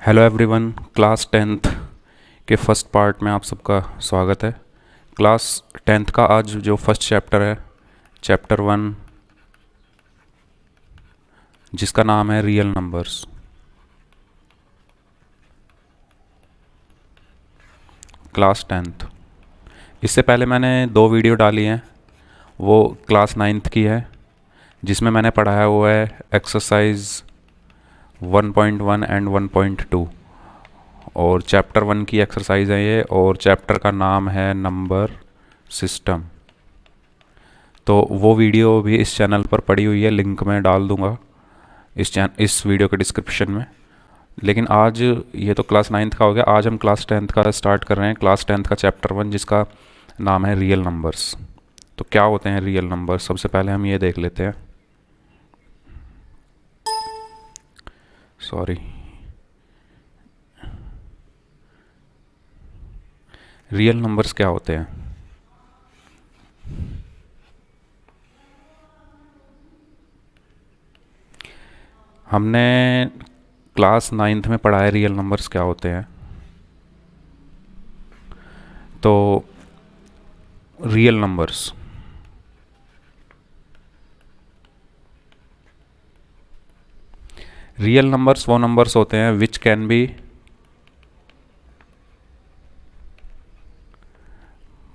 Hello everyone. Class tenth के first part में आप सबका स्वागत है। क्लास टेंथ का आज जो फर्स्ट चैप्टर है, चैप्टर 1, जिसका नाम है रियल नंबर्स। क्लास टेंथ, इससे पहले मैंने 2 वीडियो डाली हैं। वो क्लास नाइन्थ की है, जिसमें मैंने पढ़ाया हुआ है एक्सरसाइज 1.1 एंड 1.2, और चैप्टर 1 की एक्सरसाइज है ये, और चैप्टर का नाम है नंबर सिस्टम। तो वो वीडियो भी इस चैनल पर पड़ी हुई है, लिंक मैं डाल दूंगा इस वीडियो के डिस्क्रिप्शन में। लेकिन आज ये तो क्लास नाइन्थ का हो गया, आज हम क्लास टेंथ का स्टार्ट कर रहे हैं। क्लास टेंथ का चैप्टर 1, जिसका नाम है रियल नंबर्स। तो क्या होते हैं रियल नंबर्स, सबसे पहले हम ये देख लेते हैं। सॉरी, रियल नंबर्स क्या होते हैं। हमने क्लास नाइन्थ में पढ़ा है रियल नंबर्स क्या होते हैं। तो रियल नंबर्स वो नंबर्स होते हैं which can be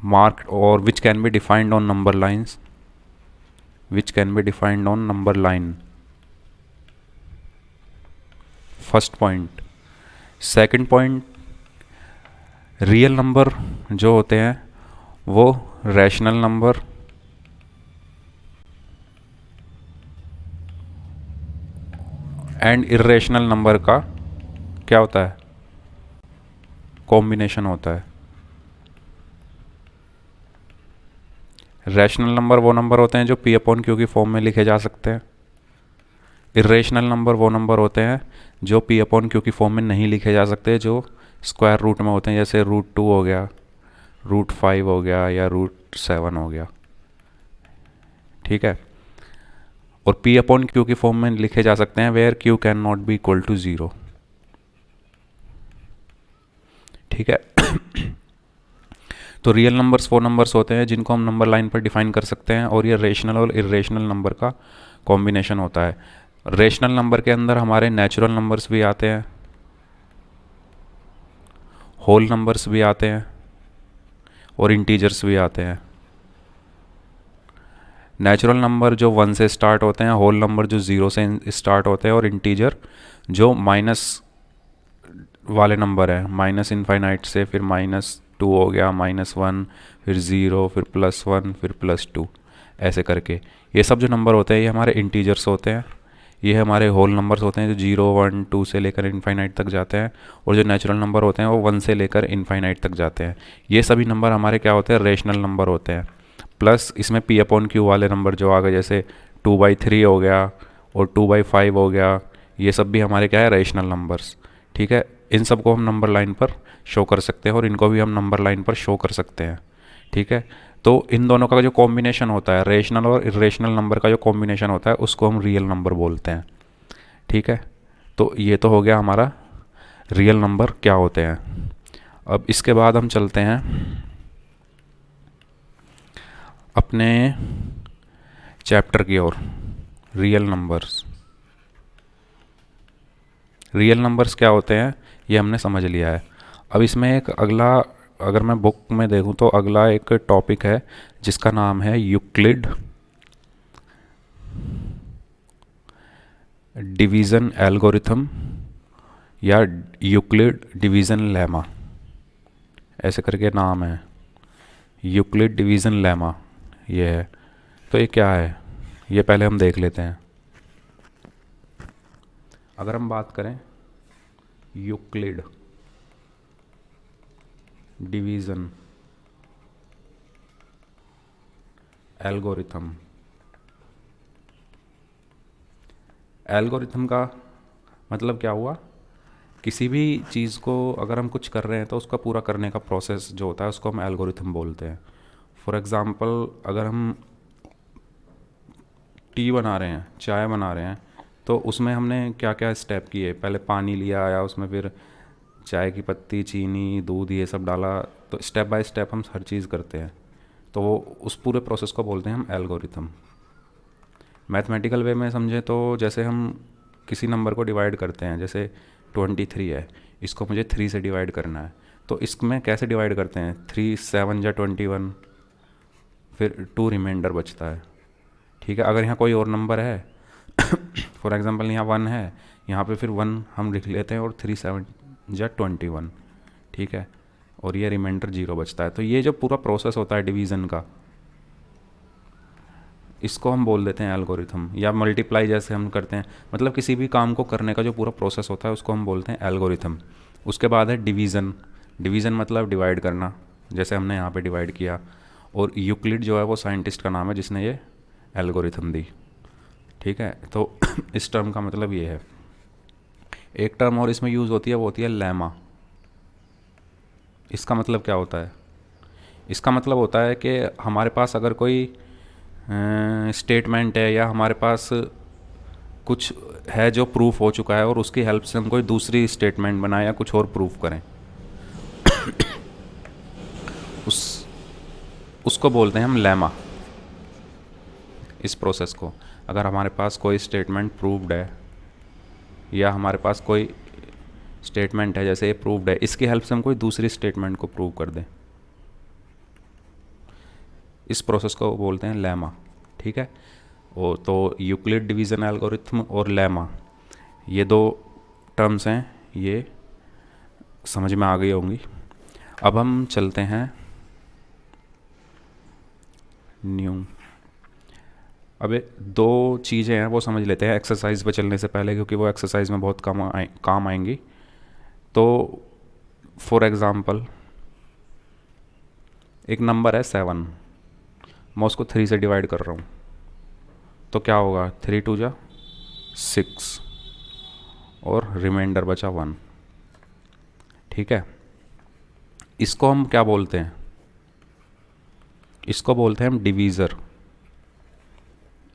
marked or which can be defined on number lines, first point. Second point, real number जो होते हैं वो rational number and irrational number का क्या होता है, कॉम्बिनेशन होता है। रैशनल नंबर वो नंबर होते हैं जो पी अपॉन क्यू की फॉर्म में लिखे जा सकते हैं। इर्रेशनल नंबर वो नंबर होते हैं जो पी अपॉन क्यू की फॉर्म में नहीं लिखे जा सकते, जो स्क्वायर रूट में होते हैं, जैसे √2 हो गया, √5 हो गया, या √7 हो गया। ठीक है। और पी अपॉन क्यू की फॉर्म में लिखे जा सकते हैं where Q can not be equal to 0। ठीक है। तो रियल नंबर्स वो नंबर्स होते हैं जिनको हम नंबर लाइन पर डिफाइन कर सकते हैं, और ये रेशनल और इरेशनल नंबर का कॉम्बिनेशन होता है। रेशनल नंबर के अंदर हमारे नेचुरल नंबर्स भी आते हैं, होल नंबर्स भी आते हैं, और इंटीजर्स भी आते हैं। नेचुरल नंबर जो 1 से स्टार्ट होते हैं, होल नंबर जो 0 से स्टार्ट होते हैं, और इंटीजर जो माइनस वाले नंबर हैं, माइनस इनफाइनाइट से फिर -2 हो गया, -1, फिर 0, फिर +1, फिर +2, ऐसे करके ये सब जो नंबर होते हैं ये हमारे इंटीजर्स होते हैं। ये हमारे होल नंबर्स होते हैं जो 0, 1, 2 से लेकर इनफाइनाइट तक जाते हैं, और जो नेचुरल नंबर होते हैं वो 1 से लेकर इनफाइनाइट तक जाते हैं। ये सभी नंबर हमारे क्या होते हैं, रेशनल नंबर होते हैं। प्लस इसमें पी अपॉन क्यू वाले नंबर जो आ गए, जैसे 2/3 हो गया और 2/5 हो गया, ये सब भी हमारे क्या है, रेशनल नंबर्स। ठीक है। इन सब को हम नंबर लाइन पर शो कर सकते हैं, और इनको भी हम नंबर लाइन पर शो कर सकते हैं। ठीक है। तो इन दोनों का जो कॉम्बिनेशन होता है, रेशनल और इरेशनल नंबर का जो कॉम्बिनेशन होता है, उसको हम रियल नंबर बोलते हैं। ठीक है। तो ये तो हो गया हमारा रियल नंबर क्या होते हैं। अब इसके बाद हम चलते हैं अपने चैप्टर की ओर, रियल नंबर्स। रियल नंबर्स क्या होते हैं ये हमने समझ लिया है। अब इसमें एक अगला, अगर मैं बुक में देखूं तो अगला एक टॉपिक है जिसका नाम है यूक्लिड डिवीज़न एल्गोरिथम, या यूक्लिड डिवीज़न लेमा, ऐसे करके नाम है। यूक्लिड डिवीज़न लेमा ये है। तो ये क्या है ये पहले हम देख लेते हैं। अगर हम बात करें यूक्लिड डिवीज़न एल्गोरिथम, एल्गोरिथम का मतलब क्या हुआ, किसी भी चीज़ को अगर हम कुछ कर रहे हैं तो उसका पूरा करने का प्रोसेस जो होता है उसको हम एल्गोरिथम बोलते हैं। फॉर एग्ज़ाम्पल, अगर हम टी बना रहे हैं, चाय बना रहे हैं, तो उसमें हमने क्या क्या स्टेप किए, पहले पानी लिया आया, उसमें फिर चाय की पत्ती, चीनी, दूध, ये सब डाला। तो स्टेप बाय स्टेप हम हर चीज़ करते हैं, तो वो उस पूरे प्रोसेस को बोलते हैं हम एल्गोरिथम। मैथमेटिकल वे में समझें तो जैसे हम किसी नंबर को डिवाइड करते हैं, जैसे 23 है, इसको मुझे 3 से डिवाइड करना है, तो इसमें कैसे डिवाइड करते हैं, 3 7 जा 21, फिर 2 रिमाइंडर बचता है। ठीक है, अगर यहाँ कोई और नंबर है फॉर एग्जांपल यहाँ 1 है, यहाँ पे फिर 1 हम लिख लेते हैं और 3 7 जा 21, ठीक है, और ये रिमाइंडर 0 बचता है। तो ये जो पूरा प्रोसेस होता है डिवीज़न का, इसको हम बोल देते हैं एल्गोरिथम। या मल्टीप्लाई जैसे हम करते हैं, मतलब किसी भी काम को करने का जो पूरा प्रोसेस होता है उसको हम बोलते हैं एल्गोरिथम। उसके बाद है डिवीज़न। डिवीज़न मतलब डिवाइड करना, जैसे हमने यहाँ पे डिवाइड किया। और यूक्लिड जो है वो साइंटिस्ट का नाम है जिसने ये एल्गोरिथम दी। ठीक है, तो इस टर्म का मतलब ये है। एक टर्म और इसमें यूज़ होती है, वो होती है लेमा। इसका मतलब क्या होता है? इसका मतलब होता है कि हमारे पास अगर कोई स्टेटमेंट है या हमारे पास कुछ है जो प्रूफ हो चुका है और उसकी हेल्प से हम कोई दूसरी स्टेटमेंट बनाए या कुछ और प्रूफ करें, उसको बोलते हैं हम लेमा। इस प्रोसेस को, अगर हमारे पास कोई स्टेटमेंट प्रूव्ड है या हमारे पास कोई स्टेटमेंट है जैसे ये प्रूव्ड है, इसकी हेल्प से हम कोई दूसरी स्टेटमेंट को प्रूव कर दें, इस प्रोसेस को बोलते हैं लेमा। ठीक है, वो तो यूक्लिड डिवीज़न एल्गोरिथम और लेमा, ये दो टर्म्स हैं, ये समझ में आ गई होंगी। अब हम चलते हैं न्यू। अब दो चीज़ें हैं वो समझ लेते हैं एक्सरसाइज पे चलने से पहले, क्योंकि वो एक्सरसाइज में बहुत काम आएंगी। तो फॉर एग्ज़ाम्पल एक नंबर है 7, मैं उसको 3 से डिवाइड कर रहा हूँ, तो क्या होगा, 3 2 जा 6 और रिमाइंडर बचा 1। ठीक है, इसको हम क्या बोलते हैं? इसको बोलते हैं हम डिवीज़र।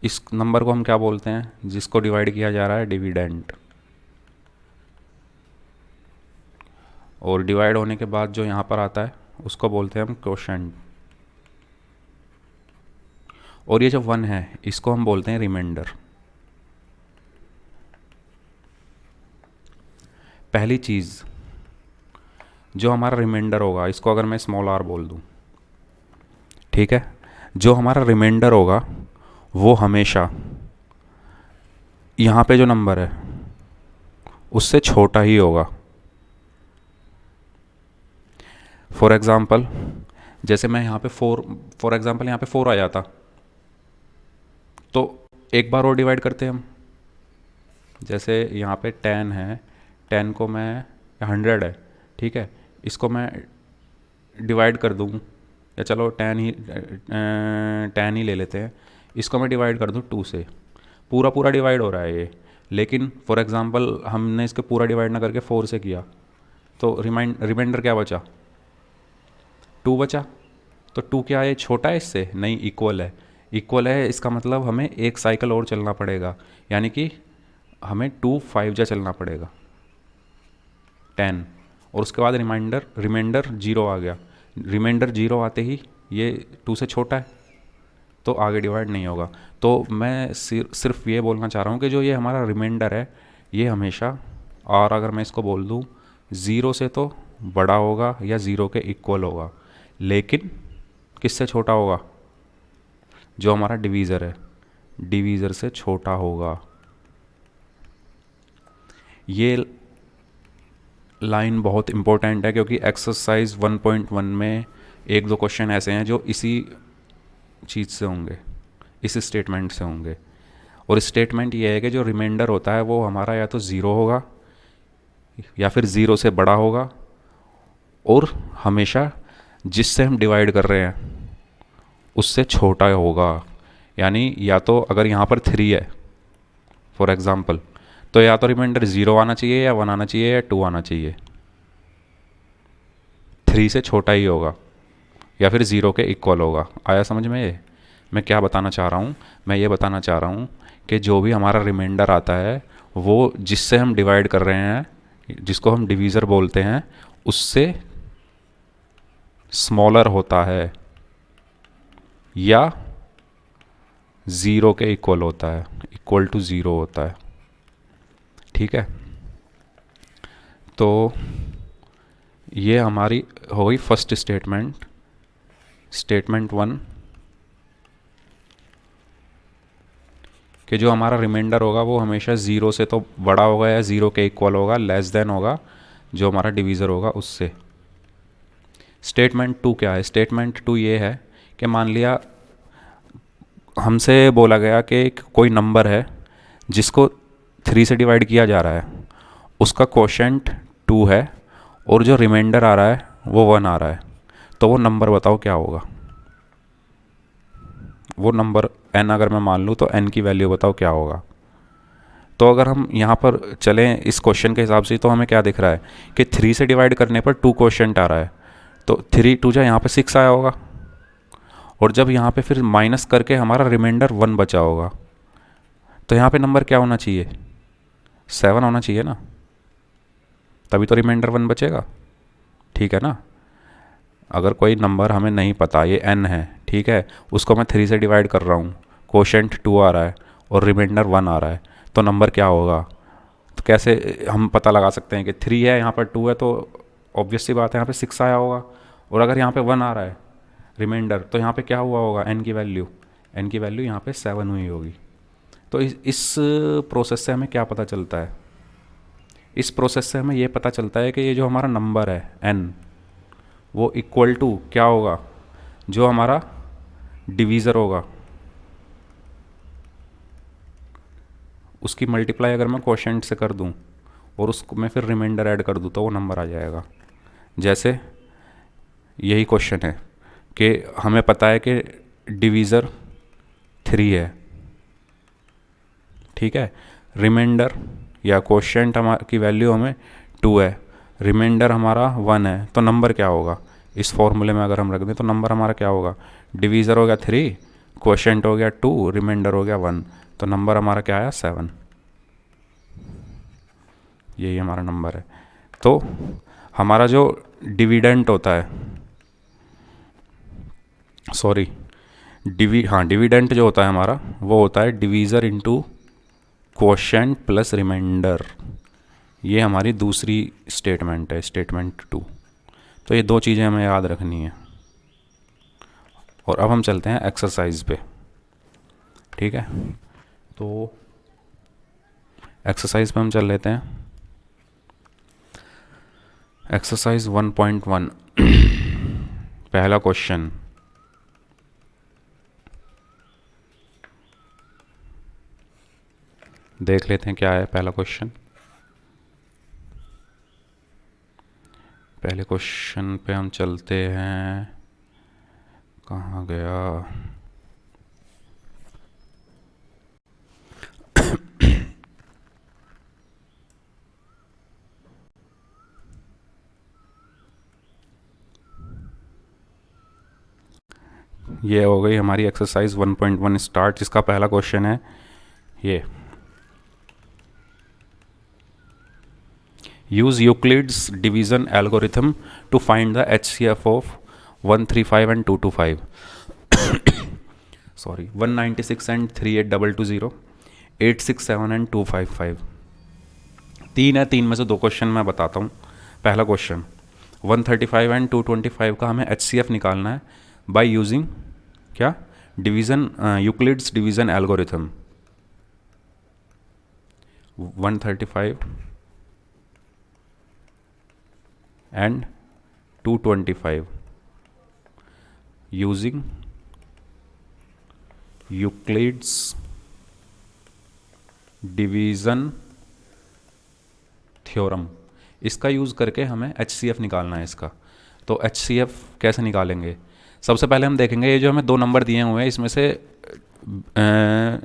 इस नंबर को हम क्या बोलते हैं जिसको डिवाइड किया जा रहा है? डिविडेंड। और डिवाइड होने के बाद जो यहाँ पर आता है उसको बोलते हैं हम क्वोशेंट। और ये जो 1 है इसको हम बोलते हैं रिमाइंडर। पहली चीज़ जो हमारा रिमाइंडर होगा, इसको अगर मैं स्मॉल r बोल दूँ, ठीक है, जो हमारा रिमाइंडर होगा वो हमेशा यहाँ पे जो नंबर है उससे छोटा ही होगा। फॉर एग्ज़ाम्पल जैसे मैं यहाँ पे 4, फॉर एग्ज़ाम्पल यहाँ पे 4 आ जाता, तो एक बार और डिवाइड करते हैं हम। जैसे यहाँ पे 10 है, 10 को मैं 100 है, ठीक है, इसको मैं डिवाइड कर दूँ, या चलो 10 ही ले लेते हैं, इसको मैं डिवाइड कर दूँ 2 से, पूरा डिवाइड हो रहा है ये। लेकिन फॉर एग्ज़ाम्पल हमने इसको पूरा डिवाइड ना करके 4 से किया, तो रिमाइंडर क्या बचा? 2 बचा। तो 2 क्या है, छोटा है इससे? नहीं, इक्वल है। इक्वल है इसका मतलब हमें एक साइकिल और चलना पड़ेगा, यानी कि हमें 2 5 जा चलना पड़ेगा 10, और उसके बाद रिमाइंडर 0 आ गया। रिमाइंडर 0 आते ही ये 2 से छोटा है, तो आगे डिवाइड नहीं होगा। तो मैं सिर्फ ये बोलना चाह रहा हूँ कि जो ये हमारा रिमाइंडर है ये हमेशा, और अगर मैं इसको बोल दूँ 0 से तो बड़ा होगा या 0 के इक्वल होगा, लेकिन किससे छोटा होगा? जो हमारा डिवीज़र है, डिवीज़र से छोटा होगा। ये लाइन बहुत इंपॉर्टेंट है, क्योंकि एक्सरसाइज 1.1 में एक दो क्वेश्चन ऐसे हैं जो इसी चीज़ से होंगे, इस स्टेटमेंट से होंगे। और स्टेटमेंट ये है कि जो रिमाइंडर होता है वो हमारा या तो 0 होगा या फिर 0 से बड़ा होगा, और हमेशा जिससे हम डिवाइड कर रहे हैं उससे छोटा होगा। यानी या तो अगर यहाँ पर 3 है फॉर एग्ज़ाम्पल, तो या तो रिमाइंडर 0 आना चाहिए या 1 आना चाहिए या 2 आना चाहिए, 3 से छोटा ही होगा या फिर 0 के इक्वल होगा। आया समझ में? ये मैं क्या बताना चाह रहा हूँ? मैं ये बताना चाह रहा हूँ कि जो भी हमारा रिमाइंडर आता है वो जिससे हम डिवाइड कर रहे हैं, जिसको हम डिवीज़र बोलते हैं, उससे स्मॉलर होता है या ज़ीरो के इक्वल होता है, इक्वल टू ज़ीरो होता है। ठीक है, तो ये हमारी हो गई फर्स्ट स्टेटमेंट, स्टेटमेंट 1, कि जो हमारा रिमाइंडर होगा वो हमेशा ज़ीरो से तो बड़ा होगा या ज़ीरो के इक्वल होगा, लेस देन होगा जो हमारा डिवीज़र होगा उससे। स्टेटमेंट 2 क्या है? स्टेटमेंट 2 ये है कि मान लिया हमसे बोला गया कि कोई नंबर है जिसको 3 से डिवाइड किया जा रहा है, उसका क्वोशेंट 2 है और जो रिमाइंडर आ रहा है वो 1 आ रहा है, तो वो नंबर बताओ क्या होगा? वो नंबर n अगर मैं मान लूँ तो n की वैल्यू बताओ क्या होगा? तो अगर हम यहाँ पर चलें इस क्वेश्चन के हिसाब से, तो हमें क्या दिख रहा है कि 3 से डिवाइड करने पर 2 क्वोशेंट आ रहा है, तो 3 2 जा यहाँ पे 6 आया होगा, और जब यहाँ पे फिर माइनस करके हमारा रिमाइंडर 1 बचा होगा, तो यहाँ पे नंबर क्या होना चाहिए? 7 होना चाहिए ना, तभी तो रिमाइंडर 1 बचेगा। ठीक है ना? अगर कोई नंबर हमें नहीं पता, ये n है, ठीक है, उसको मैं 3 से डिवाइड कर रहा हूँ, क्वोशेंट 2 आ रहा है और रिमाइंडर 1 आ रहा है, तो नंबर क्या होगा? तो कैसे हम पता लगा सकते हैं कि 3 है, यहाँ पर 2 है, तो ऑब्वियस सी बात है यहाँ पे 6 आया होगा, और अगर यहाँ पे 1 आ रहा है रिमाइंडर, तो यहाँ पे क्या हुआ होगा? n की वैल्यू यहाँ पे 7 हुई होगी। तो इस प्रोसेस से हमें क्या पता चलता है? इस प्रोसेस से हमें ये पता चलता है कि ये जो हमारा नंबर है n, वो इक्वल टू क्या होगा? जो हमारा डिवीज़र होगा उसकी मल्टीप्लाई अगर मैं क्वोशेंट से कर दूं और उसको मैं फिर रिमाइंडर ऐड कर दूं, तो वो नंबर आ जाएगा। जैसे यही क्वेश्चन है कि हमें पता है कि डिवीज़र 3 है, ठीक है, रिमाइंडर या क्वोशेंट की वैल्यू हमें 2 है, रिमाइंडर हमारा 1 है, तो नंबर क्या होगा? इस फॉर्मूले में अगर हम रख दें तो नंबर हमारा क्या होगा? डिवीज़र हो गया 3, क्वोशेंट हो गया 2, रिमाइंडर हो गया 1, तो नंबर हमारा क्या आया? 7। यही हमारा नंबर है। तो हमारा जो डिविडेंट होता है, सॉरी डिविडेंट जो होता है हमारा, वो होता है divisor into quotient plus remainder. ये हमारी दूसरी स्टेटमेंट है, स्टेटमेंट 2। तो ये दो चीज़ें हमें याद रखनी है। और अब हम चलते हैं एक्सरसाइज पे। ठीक है, तो एक्सरसाइज पे हम चल लेते हैं। एक्सरसाइज 1.1 पहला क्वेश्चन, देख लेते हैं क्या है पहला क्वेश्चन। पहले क्वेश्चन पे हम चलते हैं, कहाँ गया? ये हो गई हमारी एक्सरसाइज 1.1 स्टार्ट, जिसका पहला क्वेश्चन है ये, use Euclid's division algorithm to find the HCF of 135 and 225, sorry 196 and 38220, 867 and 255। तीन है, तीन में से दो क्वेश्चन मैं बताता हूँ। पहला क्वेश्चन 135 एंड 225 का हमें HCF निकालना है बाय यूजिंग क्या? Division, Euclid's division algorithm. 135 and 225 using Euclid's division theorem. इसका यूज़ करके हमें HCF निकालना है इसका। तो HCF कैसे निकालेंगे? सबसे पहले हम देखेंगे ये जो हमें दो नंबर दिए हुए हैं, इसमें से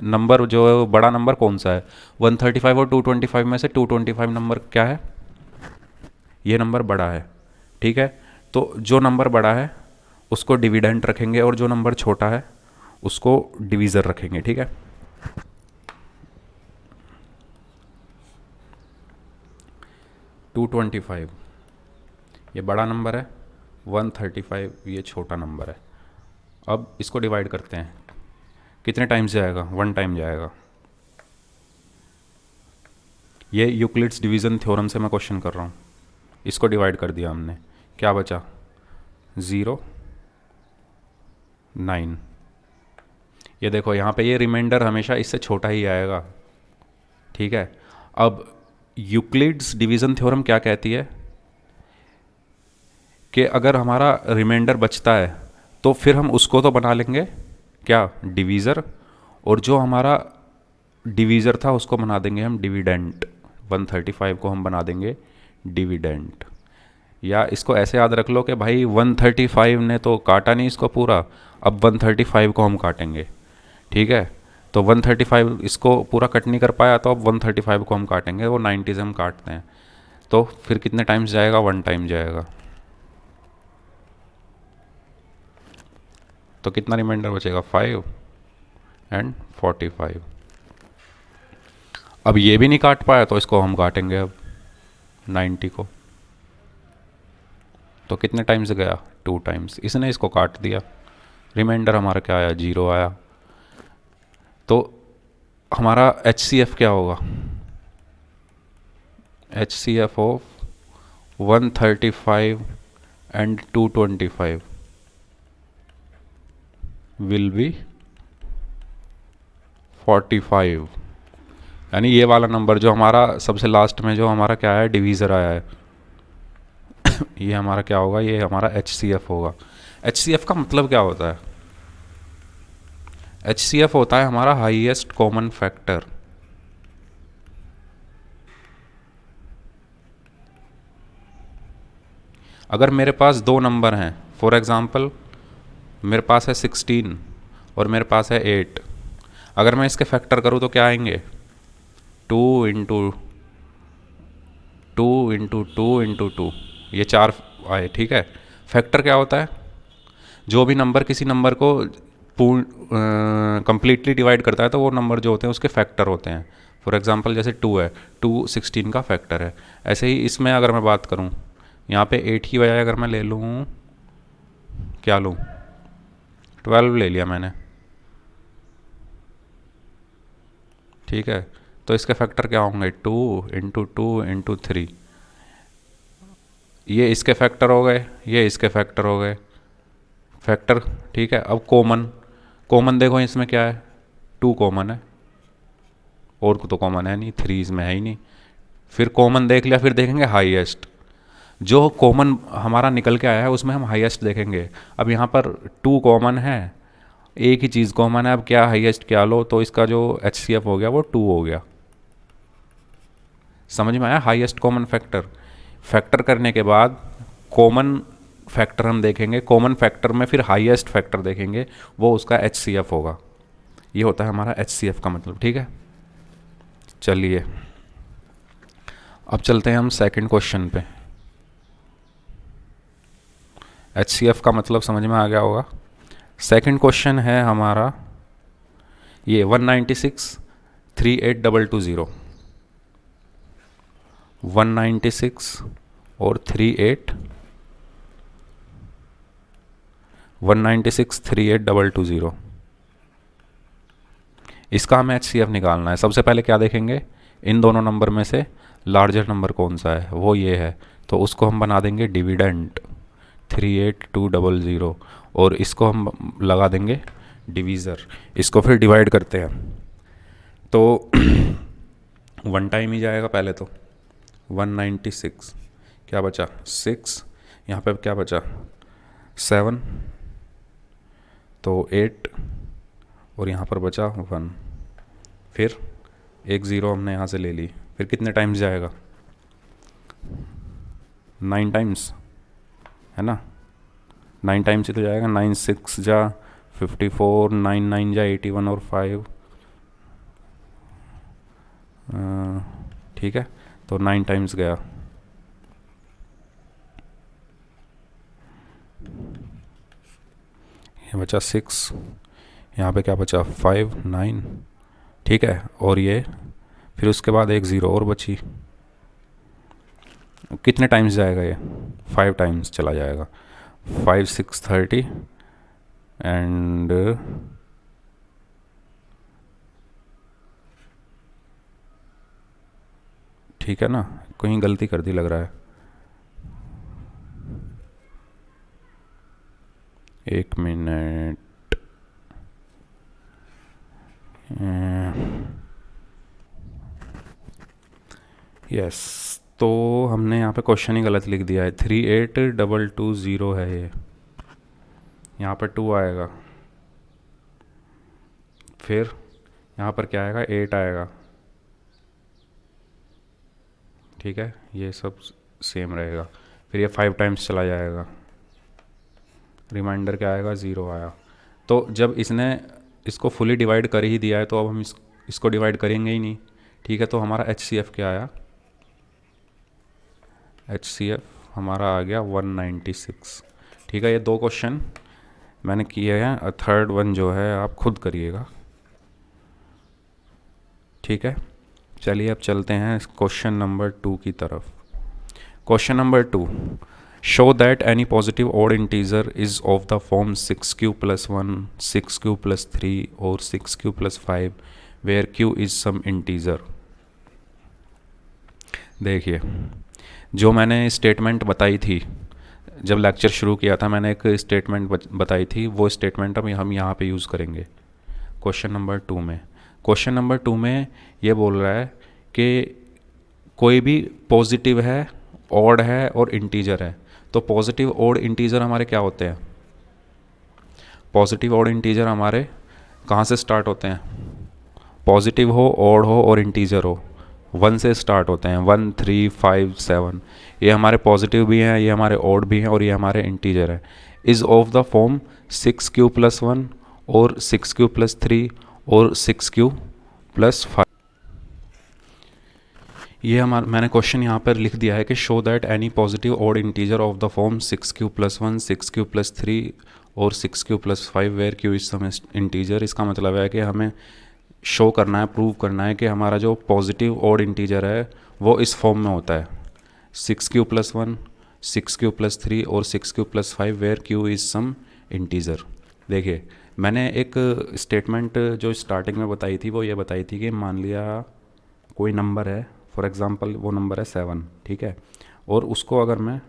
नंबर जो बड़ा नंबर कौन सा है? 135 और 225 में से 225 नंबर क्या है? ये नंबर बड़ा है। ठीक है, तो जो नंबर बड़ा है उसको डिविडेंट रखेंगे और जो नंबर छोटा है उसको डिवीज़र रखेंगे। ठीक है, 225 ये बड़ा नंबर है, 135 ये छोटा नंबर है। अब इसको डिवाइड करते हैं, कितने टाइम्स जाएगा? 1 टाइम जाएगा। ये यूक्लिड्स डिवीज़न थ्योरम से मैं क्वेश्चन कर रहा हूँ। इसको डिवाइड कर दिया हमने, क्या बचा? 0 9। ये देखो यहाँ पे ये रिमाइंडर हमेशा इससे छोटा ही आएगा, ठीक है। अब यूक्लिड्स डिवीज़न थ्योरम क्या कहती है कि अगर हमारा रिमाइंडर बचता है तो फिर हम उसको तो बना लेंगे क्या? डिवीज़र। और जो हमारा डिवीज़र था उसको बना देंगे हम डिविडेंट। 135 को हम बना देंगे डिविडेंट। या इसको ऐसे याद रख लो कि भाई 135 ने तो काटा नहीं इसको पूरा, अब 135 को हम काटेंगे, ठीक है। तो 135 इसको पूरा कट नहीं कर पाया, तो अब 135 को हम काटेंगे, वो 90 से हम काटते हैं। तो फिर कितने टाइम्स जाएगा? 1 टाइम जाएगा। तो कितना रिमाइंडर बचेगा? 5 एंड 45। अब ये भी नहीं काट पाया तो इसको हम काटेंगे अब 90 को। तो कितने टाइम्स गया? 2 टाइम्स। इसने इसको काट दिया, रिमाइंडर हमारा क्या आया? 0 आया। तो हमारा HCF क्या होगा? HCF of 135 and 225 will be 45। यानी ये वाला नंबर जो हमारा सबसे लास्ट में जो हमारा क्या है? डिवीज़र आया है ये हमारा क्या होगा? ये हमारा HCF होगा। HCF का मतलब क्या होता है? HCF होता है हमारा हाईएस्ट कॉमन फैक्टर। अगर मेरे पास दो नंबर हैं, फॉर एग्ज़ाम्पल मेरे पास है 16 और मेरे पास है 8, अगर मैं इसके फैक्टर करूँ तो क्या आएंगे? 2 इंटू 2 इंटू 2 इंटू 2, ये 4 आए, ठीक है। फैक्टर क्या होता है? जो भी नंबर किसी नंबर को पूर्ण कंप्लीटली डिवाइड करता है तो वो नंबर जो होते हैं उसके फैक्टर होते हैं। फॉर एग्जांपल जैसे 2 है, 2 16 का फैक्टर है। ऐसे ही इसमें अगर मैं बात करूं, यहाँ पे 8 की बजाय अगर मैं ले लूँ, क्या लूँ? 12 ले लिया मैंने, ठीक है। तो इसके फैक्टर क्या होंगे? 2 इंटू 2 इंटू 3। ये इसके फैक्टर हो गए, ये इसके फैक्टर हो गए, फैक्टर, ठीक है। अब कॉमन, कॉमन देखो इसमें क्या है? 2 कॉमन है, और तो कॉमन है नहीं, 3 इसमें है ही नहीं। फिर कॉमन देख लिया, फिर देखेंगे हाईएस्ट। जो कॉमन हमारा निकल के आया है उसमें हम हाईएस्ट देखेंगे। अब यहाँ पर 2 कॉमन है, एक ही चीज़ कॉमन है, अब क्या हाईएस्ट क्या लो? तो इसका जो HCF हो गया वो 2 हो गया। समझ में आया? Highest common factor. फैक्टर करने के बाद कॉमन फैक्टर हम देखेंगे, कॉमन फैक्टर में फिर हाईएस्ट फैक्टर देखेंगे, वो उसका HCF होगा। ये होता है हमारा HCF का मतलब, ठीक है। चलिए अब चलते हैं हम सेकंड क्वेश्चन पे। HCF का मतलब समझ में आ गया होगा। सेकंड क्वेश्चन है हमारा ये 196 38220। 196 और 196 38220, इसका हमें HCF निकालना है। सबसे पहले क्या देखेंगे? इन दोनों नंबर में से लार्जर नंबर कौन सा है? वो ये है, तो उसको हम बना देंगे डिविडेंट 38200, और इसको हम लगा देंगे डिवीज़र। इसको फिर डिवाइड करते हैं तो 1 टाइम ही जाएगा पहले तो। 196 क्या बचा? 6, यहाँ पे क्या बचा? 7, तो 8, और यहाँ पर बचा 1। फिर एक 0 हमने यहाँ से ले ली, फिर कितने टाइम्स जाएगा? 9 टाइम्स, है ना। 9 टाइम्स ही तो जाएगा। 9 6 जा 54, 9 9 जा 81 और 5, ठीक है। तो 9 टाइम्स गया। ये बचा 6, यहाँ पे क्या बचा? 5 9, ठीक है। और ये फिर उसके बाद एक 0 और बची, कितने टाइम्स जाएगा ये? 5 टाइम्स चला जाएगा। 5 6 30 एंड ठीक है ना, कहीं गलती कर दी लग रहा है। 1 मिनट। यस, तो हमने यहाँ पे क्वेश्चन ही गलत लिख दिया है। 38220 है ये, यहाँ पर 2 आएगा, फिर यहाँ पर क्या आएगा, 8 आएगा। ठीक है, ये सब सेम रहेगा। फिर ये 5 टाइम्स चला जाएगा, रिमाइंडर क्या आएगा, 0 आया। तो जब इसने इसको फुली डिवाइड कर ही दिया है तो अब हम इसको डिवाइड करेंगे ही नहीं। ठीक है, तो हमारा HCF क्या आया, HCF हमारा आ गया 196। ठीक है, ये 2 क्वेश्चन मैंने किए हैं, थर्ड वन जो है आप खुद करिएगा। ठीक है, चलिए अब चलते हैं क्वेश्चन नंबर 2 की तरफ। Question number 2, show that any positive odd integer is of the form 6q + 1, 6q + 3 और 6q + 5 where q is some integer. देखिए, जो मैंने स्टेटमेंट बताई थी जब लेक्चर शुरू किया था, मैंने एक स्टेटमेंट बताई थी, वो स्टेटमेंट अब हम यहाँ पे यूज़ करेंगे क्वेश्चन नंबर 2 में। क्वेश्चन नंबर 2 में ये बोल रहा है कि कोई भी पॉजिटिव है, ऑड है और इंटीजर है। तो पॉजिटिव ऑड इंटीजर हमारे क्या होते हैं, पॉजिटिव ऑड इंटीजर हमारे कहाँ से स्टार्ट होते हैं, पॉजिटिव हो, ऑड हो और इंटीजर हो, 1 से स्टार्ट होते हैं। 1 3 5 7, ये हमारे पॉजिटिव भी हैं, ये हमारे ऑड भी हैं और ये हमारे इंटीजर है। Is of the form 6q + 1 और 6q + 3 और 6q + 5। ये हमारा मैंने क्वेश्चन यहाँ पर लिख दिया है कि show that any positive odd integer of the form 6q + 1, 6q + 3 और 6q + 5 where q is some integer. इसका मतलब है कि हमें शो करना है, प्रूव करना है कि हमारा जो पॉजिटिव ऑड इंटीजर है वो इस फॉर्म में होता है, 6q + 1, 6q + 3 और 6q + 5 where q is some integer. देखिए, मैंने एक स्टेटमेंट जो स्टार्टिंग में बताई थी वो ये बताई थी कि मान लिया कोई नंबर है, फॉर एग्ज़ाम्पल वो नंबर है 7, ठीक है, और उसको अगर मैं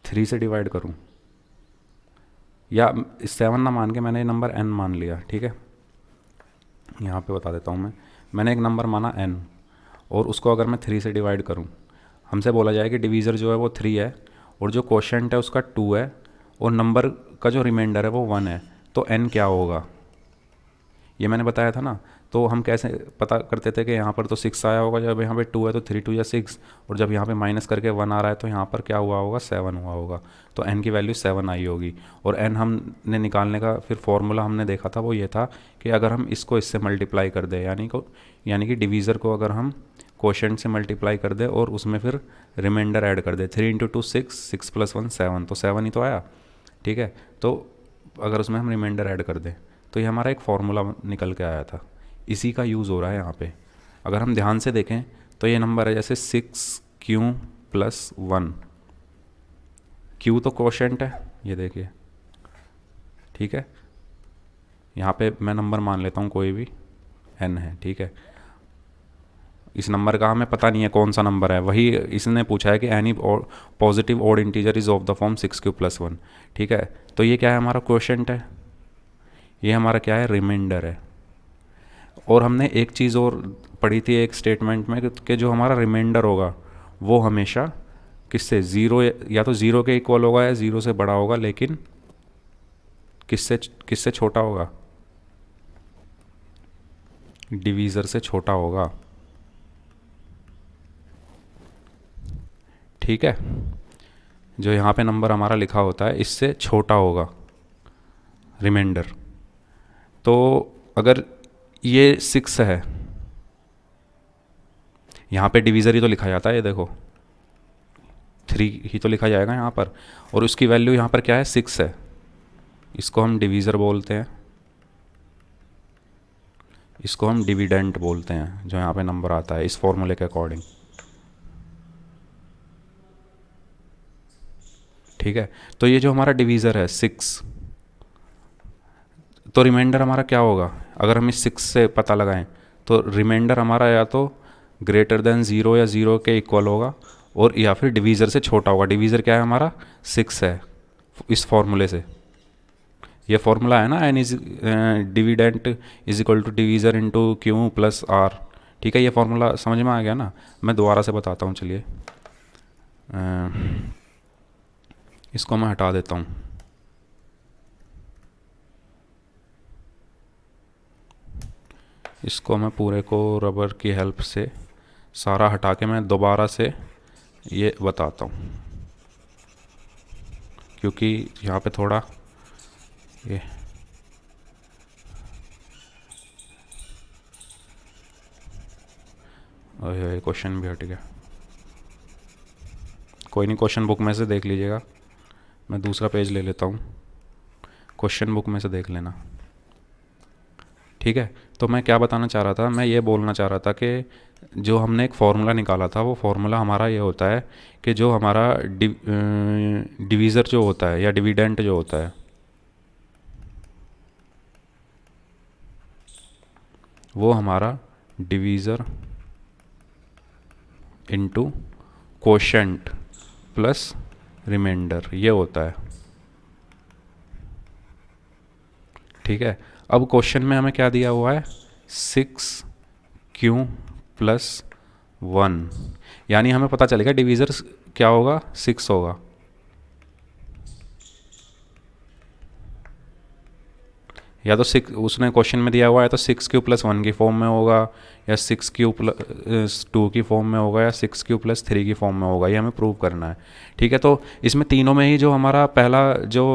3 से डिवाइड करूं, या 7 ना मान के मैंने ये नंबर n मान लिया। ठीक है, यहाँ पे बता देता हूँ मैंने एक नंबर माना n और उसको अगर मैं 3 से डिवाइड करूँ, हमसे बोला जाए कि डिवीज़र जो है वो 3 है और जो क्वोशेंट है उसका 2 है और नंबर का जो रिमाइंडर है वो 1 है, तो n क्या होगा, ये मैंने बताया था ना। तो हम कैसे पता करते थे कि यहाँ पर तो 6 आया होगा, जब यहाँ पे 2 है तो 3 2 या 6, और जब यहाँ पे माइनस करके 1 आ रहा है तो यहाँ पर क्या हुआ होगा, 7 हुआ होगा। तो n की वैल्यू 7 आई होगी। और n हमने निकालने का फिर फॉर्मूला हमने देखा था, वो ये था कि अगर हम इसको इससे मल्टीप्लाई कर दें, यानी कि डिवीज़र को अगर हम क्वोशेंट से मल्टीप्लाई कर दे और उसमें फिर रिमाइंडर ऐड कर दे, 3 × 2 6, 6 + 1 7, तो 7 ही तो आया। ठीक है, तो अगर उसमें हम रिमाइंडर ऐड कर दें तो ये हमारा एक फार्मूला निकल के आया था, इसी का यूज़ हो रहा है यहाँ पे। अगर हम ध्यान से देखें तो ये नंबर है जैसे 6q + 1, q तो क्वोशेंट है, ये देखिए। ठीक है, यहाँ पे मैं नंबर मान लेता हूँ कोई भी, n है। ठीक है, इस नंबर का हमें पता नहीं है कौन सा नंबर है, वही इसने पूछा है कि any positive odd integer is of the form 6q + 1। ठीक है, तो ये क्या है, हमारा क्वोशेंट है, ये हमारा क्या है, रिमाइंडर है। और हमने एक चीज़ और पढ़ी थी एक स्टेटमेंट में कि जो हमारा रिमाइंडर होगा वो हमेशा किससे, ज़ीरो, या तो ज़ीरो के इक्वल होगा या ज़ीरो से बड़ा होगा, लेकिन किससे किससे छोटा होगा, डिवीज़र से छोटा होगा। ठीक है, जो यहाँ पे नंबर हमारा लिखा होता है इससे छोटा होगा रिमाइंडर। तो अगर ये 6 है, यहाँ पे डिवीज़र ही तो लिखा जाता है, ये देखो 3 ही तो लिखा जाएगा यहाँ पर, और उसकी वैल्यू यहाँ पर क्या है, 6 है, इसको हम डिवीज़र बोलते हैं, इसको हम डिविडेंट बोलते हैं, जो यहाँ पे नंबर आता है इस फॉर्मूले के अकॉर्डिंग। ठीक है। तो ये जो हमारा डिवीज़र है 6, तो रिमाइंडर हमारा क्या होगा, अगर हम इस 6 से पता लगाएं तो रिमाइंडर हमारा या तो ग्रेटर देन 0 या 0 के इक्वल होगा, और या फिर डिवीज़र से छोटा होगा। डिवीज़र क्या है हमारा 6 है इस फॉर्मूले से। ये फॉर्मूला है ना, N is dividend is equal to divisor into Q plus R. ठीक है, ये फॉर्मूला समझ में आ गया ना। मैं दोबारा से बताता हूँ, चलिए इसको मैं हटा देता हूँ। इसको मैं पूरे को रबर की हेल्प से सारा हटा के मैं दोबारा से ये बताता हूँ, क्योंकि यहाँ पे थोड़ा ये क्वेश्चन भी हट गया। कोई नहीं, क्वेश्चन बुक में से देख लीजिएगा। मैं दूसरा पेज ले लेता हूँ, क्वेश्चन बुक में से देख लेना। ठीक है, तो मैं क्या बताना चाह रहा था, मैं ये बोलना चाह रहा था कि जो हमने एक फार्मूला निकाला था, वो फार्मूला हमारा ये होता है कि जो हमारा डिवीज़र जो होता है या डिविडेंट जो होता है, वो हमारा divisor into quotient plus remainder ये होता है। ठीक है, अब क्वेश्चन में हमें क्या दिया हुआ है 6q प्लस 1, यानी हमें पता चलेगा डिवीज़र क्या होगा 6 होगा। या तो 6 उसने क्वेश्चन में दिया हुआ है तो 6q प्लस 1 की फॉर्म में होगा, या 6q प्लस 2 की फॉर्म में होगा, या 6q प्लस 3 की फॉर्म में होगा। ये हमें प्रूव करना है। ठीक है, तो इसमें तीनों में ही जो हमारा पहला जो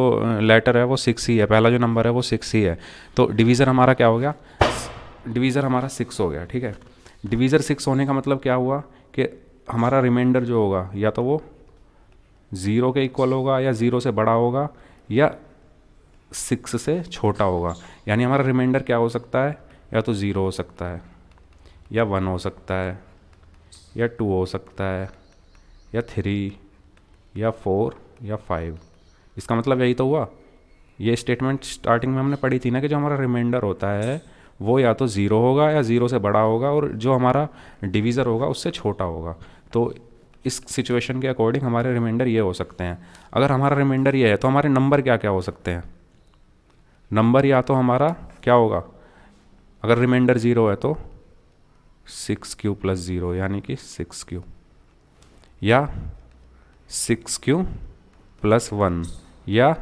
लेटर है वो 6 ही है, पहला जो नंबर है वो 6 ही है। तो डिवीज़र हमारा क्या हो गया, डिवीज़र हमारा 6 हो गया। ठीक है, डिवीज़र 6 होने का मतलब क्या हुआ कि हमारा रिमाइंडर जो होगा या तो वो 0 के इक्वल होगा, या 0 से बड़ा होगा, या 6 से छोटा होगा। यानी हमारा रिमाइंडर क्या हो सकता है, या तो 0 हो सकता है, या 1 हो सकता है, या 2 हो सकता है, या 3, या 4, या 5। इसका मतलब यही तो हुआ, ये स्टेटमेंट स्टार्टिंग में हमने पढ़ी थी ना कि जो हमारा रिमाइंडर होता है वो या तो 0 होगा, या 0 से बड़ा होगा, और जो हमारा डिवीज़र होगा उससे छोटा होगा। तो इस सिचुएशन के अकॉर्डिंग हमारे रिमाइंडर ये हो सकते हैं। अगर हमारा रिमाइंडर ये है तो हमारे नंबर क्या क्या हो सकते हैं, नंबर या तो हमारा क्या होगा, अगर रिमाइंडर 0 है तो 6q प्लस 0 यानी कि 6q, या 6q प्लस 1, या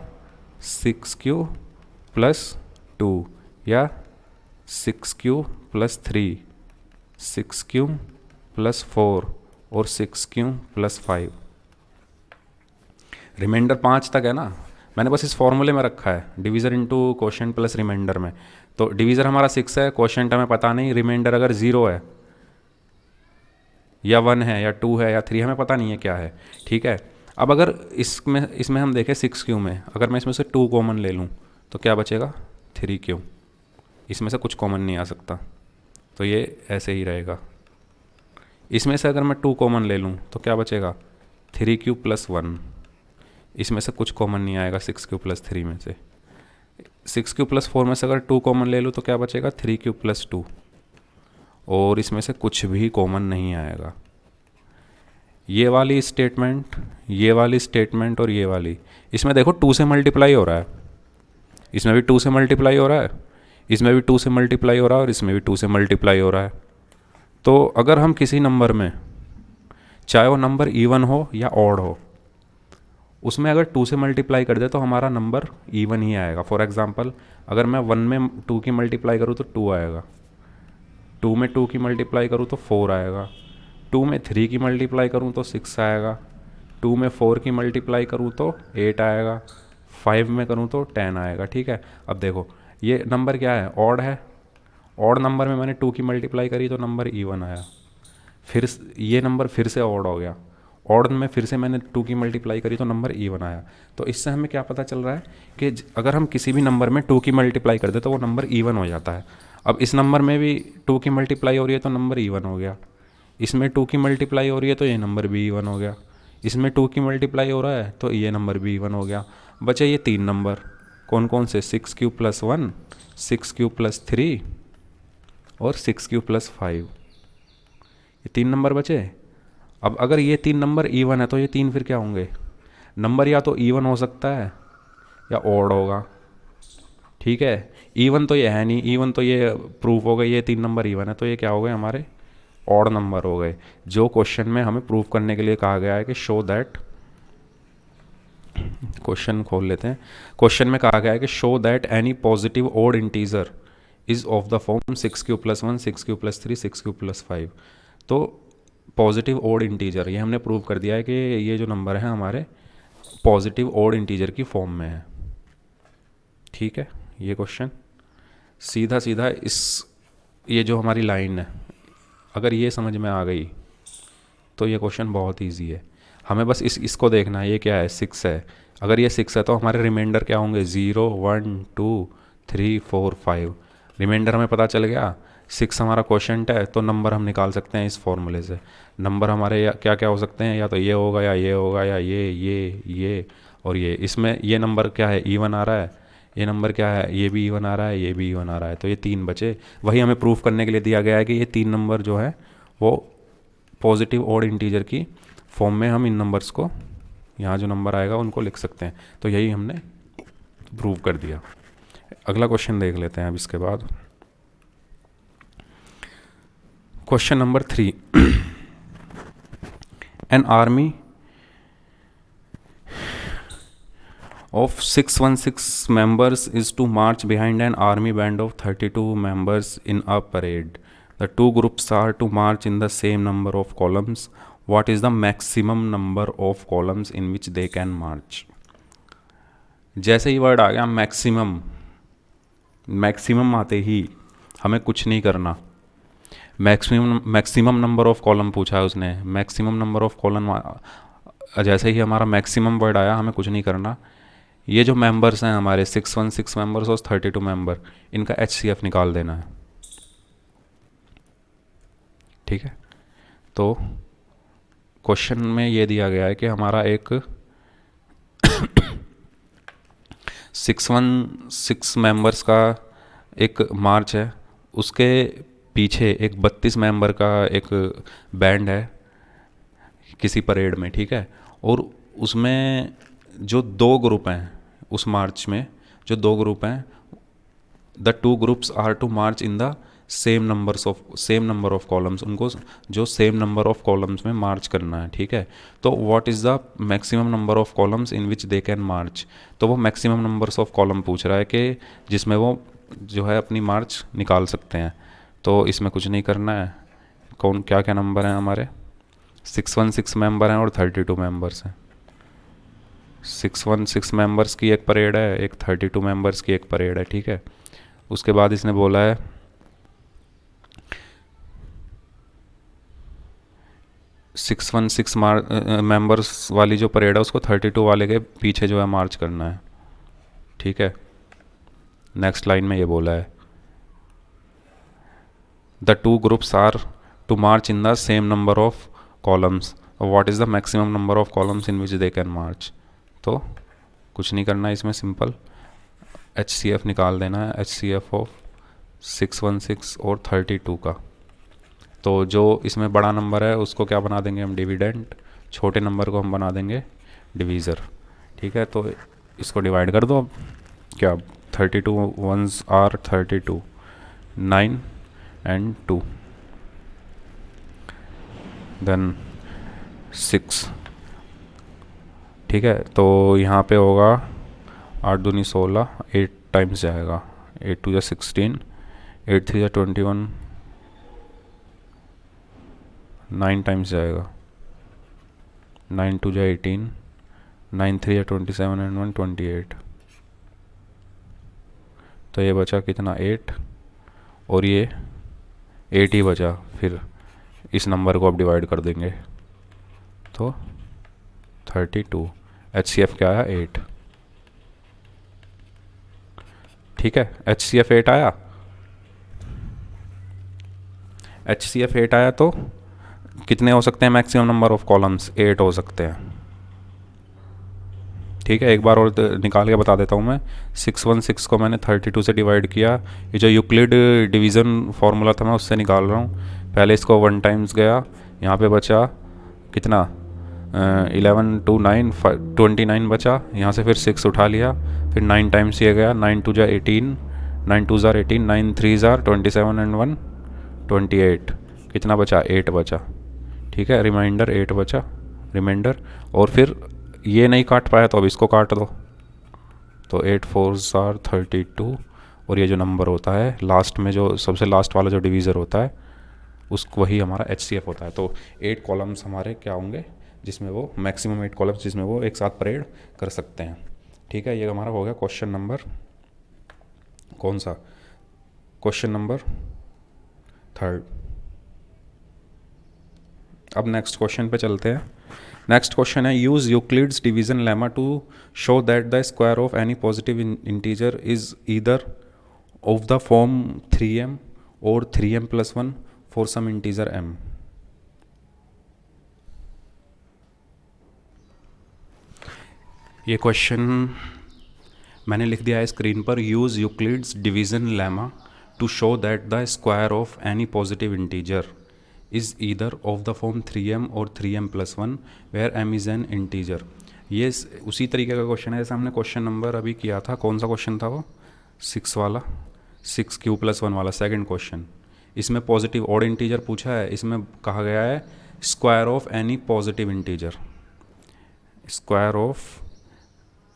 6q प्लस 2, या 6q प्लस 3, 6q प्लस 4 और 6q प्लस 5। रिमाइंडर 5 तक है ना, मैंने बस इस फॉर्मूले में रखा है divisor into quotient plus remainder में। तो डिवीज़र हमारा 6 है, क्वोशेंट हमें पता नहीं, रिमाइंडर अगर 0 है, या 1 है, या 2 है, या 3 हमें पता नहीं है क्या है। ठीक है, अब अगर इसमें हम देखें 6q में, अगर मैं इसमें से 2 कॉमन ले लूँ तो क्या बचेगा 3q। इसमें से कुछ कॉमन नहीं आ सकता, तो ये ऐसे ही रहेगा। इसमें से अगर मैं 2 कॉमन ले लूँ तो क्या बचेगा 3q प्लस 1। इसमें से कुछ कॉमन नहीं आएगा 6q प्लस 3 में से। 6q प्लस 4 में से अगर 2 कॉमन ले लूँ तो क्या बचेगा 3q प्लस 2, और इसमें से कुछ भी कॉमन नहीं आएगा। ये वाली स्टेटमेंट, ये वाली स्टेटमेंट और ये वाली, इसमें देखो 2 से मल्टीप्लाई हो रहा है, इसमें भी 2 से मल्टीप्लाई हो रहा है, इसमें भी 2 से मल्टीप्लाई हो रहा है, और इसमें भी 2 से मल्टीप्लाई हो रहा है। तो अगर हम किसी नंबर में, चाहे वो नंबर इवन हो या ऑड हो, उसमें अगर 2 से मल्टीप्लाई कर दे तो हमारा नंबर इवन ही आएगा। फॉर एग्जांपल अगर मैं 1 में 2 की मल्टीप्लाई करूँ तो 2 आएगा, 2 में 2 की मल्टीप्लाई करूँ तो 4 आएगा, 2 में 3 की मल्टीप्लाई करूँ तो 6 आएगा, 2 में 4 की मल्टीप्लाई करूँ तो 8 आएगा, 5 में करूँ तो 10 आएगा। ठीक है, अब देखो ये नंबर क्या है, ऑड है। ऑड नंबर में मैंने 2 की मल्टीप्लाई करी तो नंबर इवन आया, फिर ये नंबर फिर से ऑड हो गया, ऑड में फिर से मैंने 2 की मल्टीप्लाई करी तो नंबर इवन आया। तो इससे हमें क्या पता चल रहा है कि अगर हम किसी भी नंबर में 2 की मल्टीप्लाई कर दे तो वो नंबर इवन हो जाता है। अब इस नंबर में भी 2 की मल्टीप्लाई हो रही है तो नंबर इवन हो गया, इसमें 2 की मल्टीप्लाई हो रही है तो ये नंबर भी इवन हो गया, इसमें 2 की मल्टीप्लाई हो रहा है तो ये नंबर भी इवन हो गया। बचे ये 3 नंबर, कौन कौन से, 6 क्यूब + 1, 6 क्यूब + 3 और 6 क्यूब + 5, ये 3 नंबर बचे। अब अगर ये 3 नंबर इवन है तो ये 3 फिर क्या होंगे, नंबर या तो इवन हो सकता है या ऑड होगा। ठीक है, इवन तो ये है नहीं, इवन तो ये प्रूफ हो गए, ये 3 नंबर इवन है तो ये क्या हो गए हमारे ऑड नंबर हो गए, जो क्वेश्चन में हमें प्रूफ करने के लिए कहा गया है कि शो दैट, क्वेश्चन खोल लेते हैं। क्वेश्चन में कहा गया है कि show that any positive odd integer is of the form 6 cube + 1, 6 cube + 3, 6 cube + 5। तो पॉजिटिव ऑड इंटीजर ये हमने प्रूव कर दिया है कि ये जो नंबर है हमारे पॉजिटिव ऑड इंटीजर की फॉर्म में है। ठीक है, ये क्वेश्चन सीधा सीधा इस, ये जो हमारी लाइन है अगर ये समझ में आ गई तो ये क्वेश्चन बहुत इजी है। हमें बस इसको देखना है, ये क्या है, 6 है। अगर ये 6 है तो हमारे रिमाइंडर क्या होंगे, 0, 1, 2, 3, 4, 5। रिमाइंडर हमें पता चल गया, 6 हमारा क्वोशंट है तो नंबर हम निकाल सकते हैं इस फॉर्मूले से। नंबर हमारे क्या क्या हो सकते हैं, या तो ये होगा या ये होगा या ये और ये। इसमें ये नंबर क्या है, इवन आ रहा है, ये नंबर क्या है, ये भी इवन आ रहा है, ये भी इवन आ रहा है, तो ये 3 बचे। वही हमें प्रूफ करने के लिए दिया गया है कि ये 3 नंबर जो है वो पॉजिटिव ऑड इंटीजर की फॉर्म में हम इन नंबर्स को, यहाँ जो नंबर आएगा उनको लिख सकते हैं। तो यही हमने प्रूव कर दिया। अगला क्वेश्चन देख लेते हैं अब इसके बाद। Question number 3, an army of 616 members is to march behind an army band of 32 members in a parade. The two groups are to march in the same number of columns. What is the maximum number of columns in which they can march? जैसे ही word आ गया maximum, maximum आते ही हमें कुछ नहीं करना। Maximum number of column पूछा है उसने, मैक्सिमम नंबर ऑफ कॉलम, जैसे ही हमारा मैक्सिमम वर्ड आया हमें कुछ नहीं करना। ये जो मेंबर्स हैं हमारे 616 मेंबर्स और 32 मेंबर, इनका HCF निकाल देना है। ठीक है, तो क्वेश्चन में ये दिया गया है कि हमारा एक 616 मेंबर्स का एक मार्च है, उसके पीछे एक 32 मेंबर का एक बैंड है किसी परेड में। ठीक है, और उसमें जो 2 ग्रुप हैं, उस मार्च में जो 2 ग्रुप हैं, the 2 groups are to march in the same number of columns, उनको जो सेम नंबर ऑफ कॉलम्स में मार्च करना है। ठीक है, तो what is the maximum number of columns in which they can march, तो वो मैक्सिमम नंबर्स ऑफ कॉलम पूछ रहा है कि जिसमें वो जो है अपनी मार्च निकाल सकते हैं। तो इसमें कुछ नहीं करना है, कौन क्या क्या नंबर हैं हमारे, 616 मेंबर हैं और 32 मेंबर्स हैं। 616 मेंबर्स की एक परेड है, एक 32 मेंबर्स की एक परेड है। ठीक है, उसके बाद इसने बोला है 616 मेंबर्स वाली जो परेड है उसको 32 वाले के पीछे जो है मार्च करना है। ठीक है, नेक्स्ट लाइन में ये बोला है the 2 groups are to march in the same number of columns, what is the maximum number of columns in which they can march. तो कुछ नहीं करना है इसमें, सिंपल HCF निकाल देना है, HCF ऑफ 616 और 32 का। तो जो इसमें बड़ा नंबर है उसको क्या बना देंगे हम, डिविडेंट, छोटे नंबर को हम बना देंगे डिवीज़र। ठीक है, तो इसको डिवाइड कर दो अब, क्या 32 1s आर 32, 9 and 2, देन 6। ठीक है, तो यहाँ पे होगा 8 दूनी 16, 8 टाइम्स जाएगा, 8 2 16, 8 3 21, 9 टाइम्स जाएगा, 9 2 18, 9 3 27 एंड 1 28। तो ये बचा कितना, 8, और ये 8 ही बचा। फिर इस नंबर को अब डिवाइड कर देंगे तो 32, HCF क्या आया, 8। ठीक है, HCF 8 आया, HCF 8 आया, तो कितने हो सकते हैं मैक्सिमम नंबर ऑफ कॉलम्स, 8 हो सकते हैं। ठीक है, एक बार और निकाल के बता देता हूँ मैं। 616 को मैंने 32 से डिवाइड किया। ये जो यूक्लिड डिवीज़न फार्मूला था मैं उससे निकाल रहा हूँ। पहले इसको 1 टाइम्स गया, यहाँ पे बचा कितना 11 2 9 29 बचा। यहाँ से फिर 6 उठा लिया, फिर 9 टाइम्स ये गया, 9 2 ज़ा 18, 9 2 ज़ार 18, 9 3 ज़ार 27 एंड 1 28। कितना बचा? 8 बचा। ठीक है, रिमाइंडर 8 बचा रिमाइंडर। और फिर ये नहीं काट पाया तो अब इसको काट दो, तो 8 4 ज़ार 32। और ये जो नंबर होता है लास्ट में, जो सबसे लास्ट वाला जो डिवीज़र होता है उसको, वही हमारा HCF होता है। तो 8 कॉलम्स हमारे क्या होंगे जिसमें वो मैक्सिमम 8 कॉलम्स जिसमें वो एक साथ परेड कर सकते हैं। ठीक है, ये हमारा हो गया क्वेश्चन नंबर कौन सा? Question number 3। अब नेक्स्ट क्वेश्चन पे चलते हैं। नेक्स्ट क्वेश्चन है, use Euclid's division lemma to show that the square of any positive integer is either of the form 3m और 3m+1 for some integer m। ये क्वेश्चन मैंने लिख दिया है स्क्रीन पर। Use Euclid's division lemma to show that the square of any positive integer is either of the form 3m और 3m+1 where m is an integer. ये उसी तरीके का क्वेश्चन है जैसे हमने क्वेश्चन नंबर अभी किया था। कौन सा क्वेश्चन था वो? 6 वाला, 6q+1 वाला सेकंड क्वेश्चन। इसमें पॉजिटिव ऑड इंटीजर पूछा है। इसमें कहा गया है square of any positive integer, square of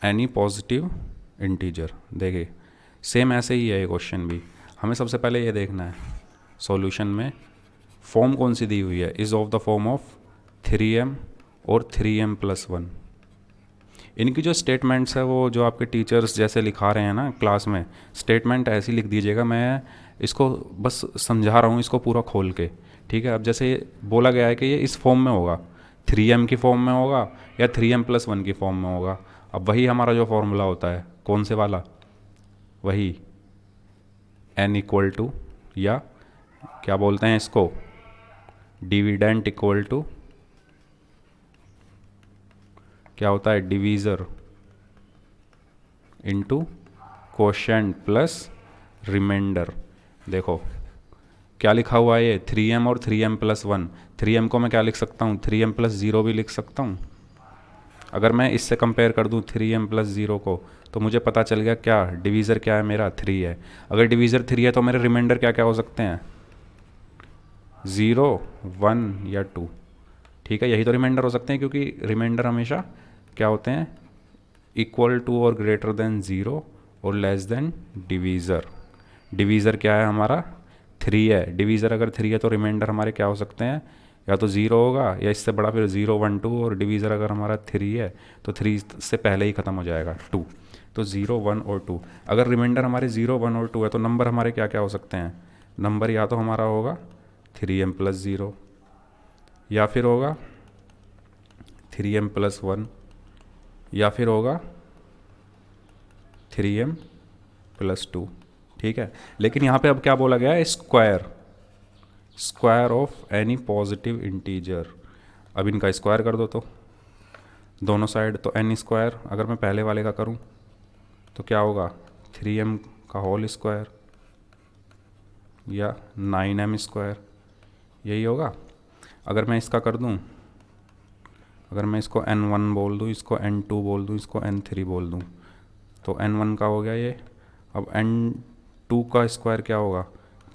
any positive integer. देखिए सेम ऐसे ही है ये क्वेश्चन भी। हमें सबसे पहले ये देखना है सॉल्यूशन में फॉर्म कौन सी दी हुई है, is of the form of 3m और 3m+1। इनकी जो स्टेटमेंट्स है वो जो आपके टीचर्स जैसे लिखा रहे हैं ना क्लास में, स्टेटमेंट ऐसी लिख दीजिएगा। मैं इसको बस समझा रहा हूँ इसको पूरा खोल के। ठीक है, अब जैसे बोला गया है कि ये इस फॉर्म में होगा, 3m की फॉर्म में होगा या 3m+1 की फॉर्म में होगा। अब वही हमारा जो फॉर्मूला होता है कौन से वाला, वही n इक्वल टू, या क्या बोलते हैं इसको, डिविडेंट इक्वल टू क्या होता है, divisor into quotient plus remainder. देखो क्या लिखा हुआ है ये 3m और 3m+1। 3m को मैं क्या लिख सकता हूँ, 3m+0 भी लिख सकता हूँ। अगर मैं इससे कंपेयर कर दूँ 3m+0 को तो मुझे पता चल गया क्या डिवीज़र क्या है मेरा, 3 है। अगर डिवीज़र 3 है तो मेरे रिमाइंडर क्या क्या हो सकते हैं, 0 1 या 2। ठीक है, यही तो रिमाइंडर हो सकते हैं क्योंकि रिमाइंडर हमेशा क्या होते हैं, इक्वल टू और ग्रेटर देन 0 और लेस देन डिवीज़र। डिवीज़र क्या है हमारा, 3 है। डिवीज़र अगर 3 है तो रिमाइंडर हमारे क्या हो सकते हैं, या तो 0 होगा या इससे बड़ा फिर 0 1 2। और डिवीज़र अगर हमारा 3 है तो 3 से पहले ही ख़त्म हो जाएगा 2, तो 0 1 और 2। अगर रिमाइंडर हमारे 0 1 और 2 है तो नंबर हमारे क्या क्या हो सकते हैं, नंबर या तो हमारा होगा 3m+0, या फिर होगा 3m+1, या फिर होगा 3m+2। ठीक है, लेकिन यहाँ पे अब क्या बोला गया है, square, square of any positive integer. अब इनका स्क्वायर कर दो तो दोनों साइड, तो n स्क्वायर अगर मैं पहले वाले का करूँ तो क्या होगा, 3m का होल स्क्वायर या 9m स्क्वायर, यही होगा। अगर मैं इसका कर दूँ, अगर मैं इसको n1 बोल दूँ, इसको n2 बोल दूँ, इसको n3 बोल दूँ, तो n1 का हो गया ये। अब n2 का स्क्वायर क्या होगा,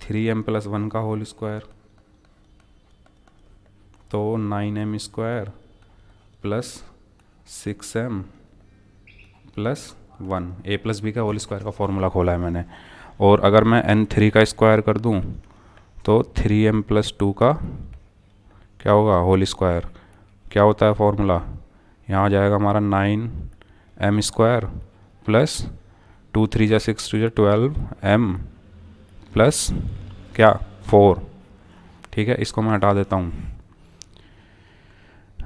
3m+1 का होल स्क्वायर, तो 9m square plus 6m+1, a+b का होल स्क्वायर का फॉर्मूला खोला है मैंने। और अगर मैं n3 का स्क्वायर कर दूँ तो 3m+2 का क्या होगा, होल स्क्वायर। क्या होता है फॉर्मूला, यहाँ आ जाएगा हमारा 9m स्क्वायर प्लस 2 3 जा 6 2 जा 12m प्लस क्या 4। ठीक है, इसको मैं हटा देता हूँ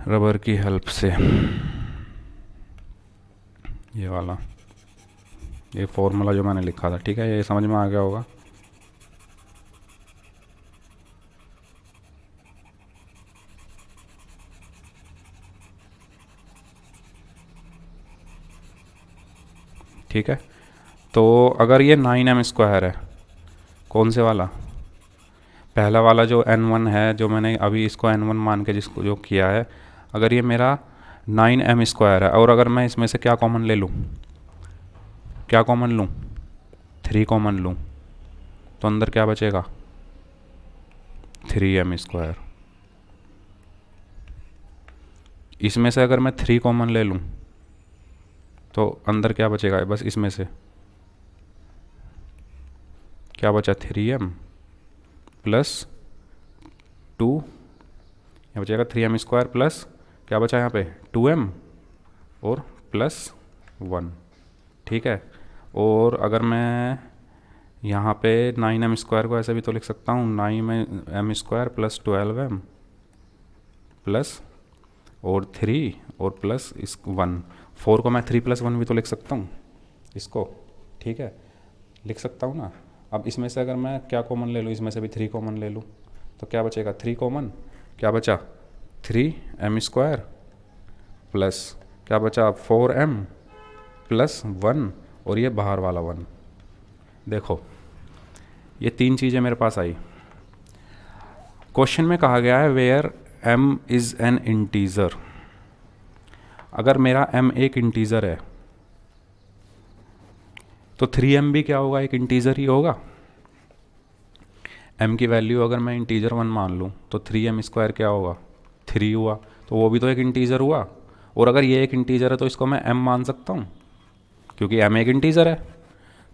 रबर की हेल्प से, ये वाला, ये फॉर्मूला जो मैंने लिखा था। ठीक है, ये समझ में आ गया होगा। ठीक है। तो अगर ये 9m² है, कौन से वाला, पहला वाला जो n1 है, जो मैंने अभी इसको n1 मान के जिसको जो किया है, अगर ये मेरा 9m² है और अगर मैं इसमें से क्या कॉमन ले लूँ, क्या कॉमन लूँ, 3 कॉमन लूँ, तो अंदर क्या बचेगा, 3m²। इसमें से अगर मैं 3 कॉमन ले लूँ तो अंदर क्या बचेगा, बस इसमें से क्या बचा, 3m प्लस 2, यहाँ बचेगा 3m² प्लस क्या बचा यहाँ पे 2m और प्लस 1, ठीक है। और अगर मैं यहाँ पे 9m² को ऐसे भी तो लिख सकता हूँ, 9m² प्लस 12m प्लस और 3 और प्लस इस 1, 4 को मैं 3 + 1 भी तो लिख सकता हूँ इसको, ठीक है, लिख सकता हूँ ना। अब इसमें से अगर मैं क्या कॉमन ले लूँ, इसमें से भी 3 कॉमन ले लूँ तो क्या बचेगा, 3 कॉमन, क्या बचा 3m² प्लस क्या बचा 4m प्लस 1 और ये बाहर वाला 1। देखो ये 3 चीज़ें मेरे पास आई। क्वेश्चन में कहा गया है where m is an integer. अगर मेरा m एक इंटीज़र है तो 3m भी क्या होगा, एक इंटीज़र ही होगा। m की वैल्यू अगर मैं इंटीज़र 1 मान लूँ तो 3m² क्या होगा, 3 हुआ, तो वो भी तो एक इंटीज़र हुआ। और अगर ये एक इंटीज़र है तो इसको मैं m मान सकता हूँ, क्योंकि m एक इंटीज़र है,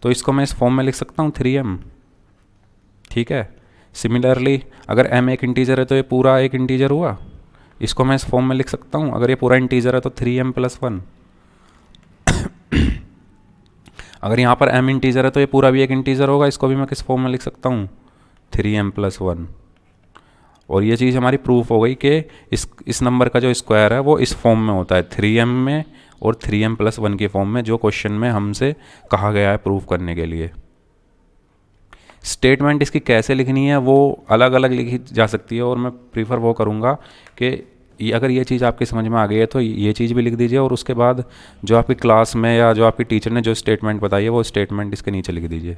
तो इसको मैं इस फॉर्म में लिख सकता हूँ 3m, ठीक है। सिमिलरली अगर m एक इंटीज़र है तो ये पूरा एक इंटीज़र हुआ, इसको मैं इस फॉर्म में लिख सकता हूँ, अगर ये पूरा इंटीज़र है तो 3m प्लस 1। अगर यहाँ पर m इंटीज़र है तो ये पूरा भी एक इंटीज़र होगा, इसको भी मैं किस फॉर्म में लिख सकता हूँ, 3m प्लस 1। और ये चीज़ हमारी प्रूफ हो गई कि इस नंबर का जो स्क्वायर है वो इस फॉर्म में होता है, 3m में और 3m प्लस 1 के फॉर्म में, जो क्वेश्चन में हमसे कहा गया है प्रूफ करने के लिए। स्टेटमेंट इसकी कैसे लिखनी है वो अलग अलग लिखी जा सकती है, और मैं प्रीफर वो करूँगा कि अगर ये चीज़ आपकी समझ में आ गई है तो ये चीज़ भी लिख दीजिए, और उसके बाद जो आपकी क्लास में या जो आपकी टीचर ने जो स्टेटमेंट बताई है वो स्टेटमेंट इसके नीचे लिख दीजिए,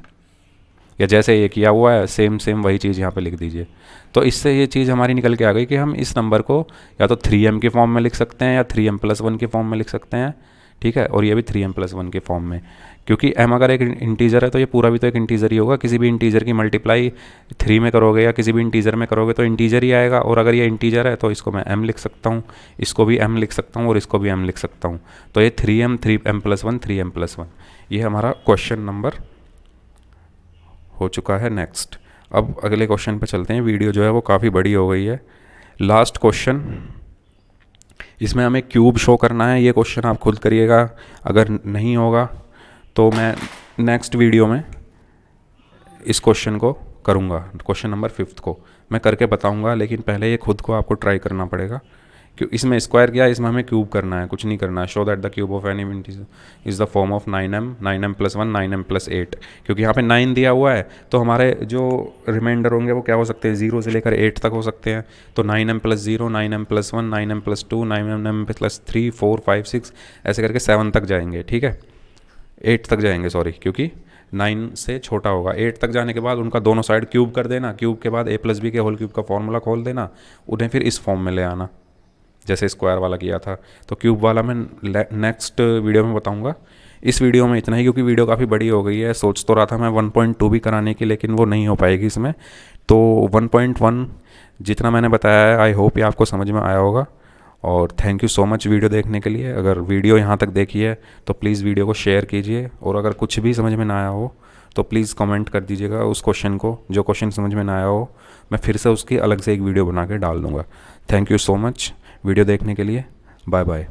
या जैसे ये किया हुआ है सेम सेम वही चीज़ यहाँ पे लिख दीजिए। तो इससे ये चीज़ हमारी निकल के आ गई कि हम इस नंबर को या तो 3m के फॉर्म में लिख सकते हैं या 3m प्लस 1 के फॉर्म में लिख सकते हैं, ठीक है, और ये भी 3m प्लस 1 के फॉर्म में, क्योंकि m अगर एक इंटीज़र है तो ये पूरा भी तो एक इंटीज़र ही होगा। किसी भी इंटीज़र की मल्टीप्लाई 3 में करोगे या किसी भी इंटीज़र में करोगे तो इंटीज़र ही आएगा, और अगर ये इंटीज़र है तो इसको मैं m लिख सकता हूँ, इसको भी m लिख सकता हूँ और इसको भी m लिख सकता हूँ। तो ये 3m प्लस 1 3m प्लस 1, ये हमारा क्वेश्चन नंबर हो चुका है। नेक्स्ट अब अगले क्वेश्चन पे चलते हैं। वीडियो जो है वो काफ़ी बड़ी हो गई है। लास्ट क्वेश्चन, इसमें हमें क्यूब शो करना है। ये क्वेश्चन आप खुद करिएगा, अगर नहीं होगा तो मैं नेक्स्ट वीडियो में इस क्वेश्चन को करूँगा, क्वेश्चन नंबर 5 को मैं करके बताऊँगा, लेकिन पहले ये खुद को आपको ट्राई करना पड़ेगा। क्यों इसमें स्क्वायर किया, इसमें हमें क्यूब करना है, कुछ नहीं करना है। Show that the cube of any integer is the form of 9m plus 1 9m plus 8। क्योंकि यहाँ पे 9 दिया हुआ है तो हमारे जो रिमाइंडर होंगे वो क्या हो सकते हैं, 0 से लेकर 8 तक हो सकते हैं। तो 9m plus 0 9m plus 1 9m plus 2 9m plus 3 4 5 6 ऐसे करके 7 तक जाएंगे, ठीक है, 8 तक जाएंगे सॉरी, क्योंकि 9 से छोटा होगा। 8 तक जाने के बाद उनका दोनों साइड क्यूब कर देना, क्यूब के बाद a प्लस बी के होल क्यूब का फॉर्मूला खोल देना, उन्हें फिर इस फॉर्म में ले आना जैसे स्क्वायर वाला किया था। तो क्यूब वाला मैं नेक्स्ट वीडियो में बताऊंगा। इस वीडियो में इतना ही, क्योंकि वीडियो काफ़ी बड़ी हो गई है। सोच तो रहा था मैं 1.2 भी कराने की, लेकिन वो नहीं हो पाएगी इसमें। तो 1.1 जितना मैंने बताया है आई होप ये आपको समझ में आया होगा। और thank you so much video देखने के लिए। अगर वीडियो यहाँ तक देखी है तो प्लीज़ वीडियो को शेयर कीजिए, और अगर कुछ भी समझ में ना आया हो तो प्लीज़ कमेंट कर दीजिएगा उस क्वेश्चन को, जो क्वेश्चन समझ में ना आया हो मैं फिर से उसकी अलग से एक वीडियो बना के डाल दूँगा। Thank you so much video देखने के लिए। Bye bye.